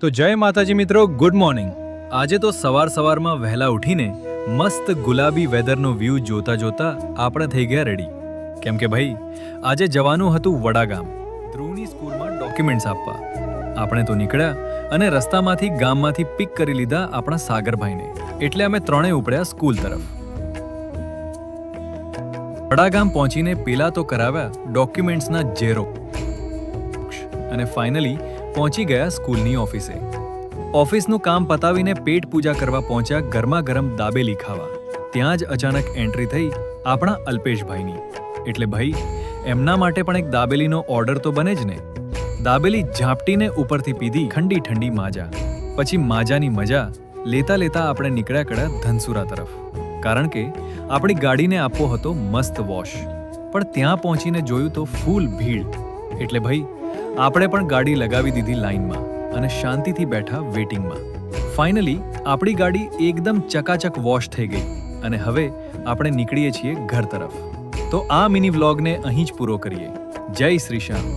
તો જય માતાજી મિત્રો, ગુડ મોર્નિંગ. આજે તો સવારમાં વહેલા ઉઠીને મસ્ત ગુલાબી વેધરનો વ્યૂ જોતા જોતા આપણે થઈ ગયા રેડી. કેમ કે ભાઈ આજે જવાનું હતું વડાગામ, ધ્રુવની સ્કૂલમાં ડોક્યુમેન્ટ્સ આપવા. આપણે તો નીકળ્યા અને રસ્તામાંથી ગામમાંથી પિક કરી લીધા આપણા સાગરભાઈને. એટલે અમે ત્રણેય ઉપડ્યા સ્કૂલ તરફ. વડાગામ પહોંચીને પેલા તો કરાવ્યા ડોક્યુમેન્ટ્સના ઝેરોક્ષ અને ફાઇનલી પહોંચી ગયા સ્કૂલની ઓફિસે. ઓફિસનું કામ પતાવીને પેટ પૂજા કરવા પહોંચ્યા ગરમા ગરમ દાબેલી ખાવા. ત્યાં જ અચાનક એન્ટ્રી થઈ આપણા અલ્પેશભાઈની. એટલે ભાઈ એમના માટે પણ એક દાબેલીનો ઓર્ડર તો બને જ ને. દાબેલી ઝાપટીને ઉપરથી પીધી ઠંડી ઠંડી માજા. પછી માજાની મજા લેતા લેતા આપણે નીકળ્યા કડા ધનસુરા તરફ. કારણ કે આપણી ગાડીને આપવો હતો મસ્ત વોશ. પણ ત્યાં પહોંચીને જોયું તો ફૂલ ભીડ. એટલે ભાઈ આપણે પણ ગાડી લગાવી દીધી લાઈનમાં અને શાંતિથી બેઠા વેટિંગમાં. ફાઇનલી આપણી ગાડી એકદમ ચકાચક વોશ થઈ ગઈ અને હવે આપણે નીકળીએ છીએ ઘર તરફ. તો આ મિની વ્લોગને અહીં જ પૂરો કરીએ. જય શ્રી શ્યામ.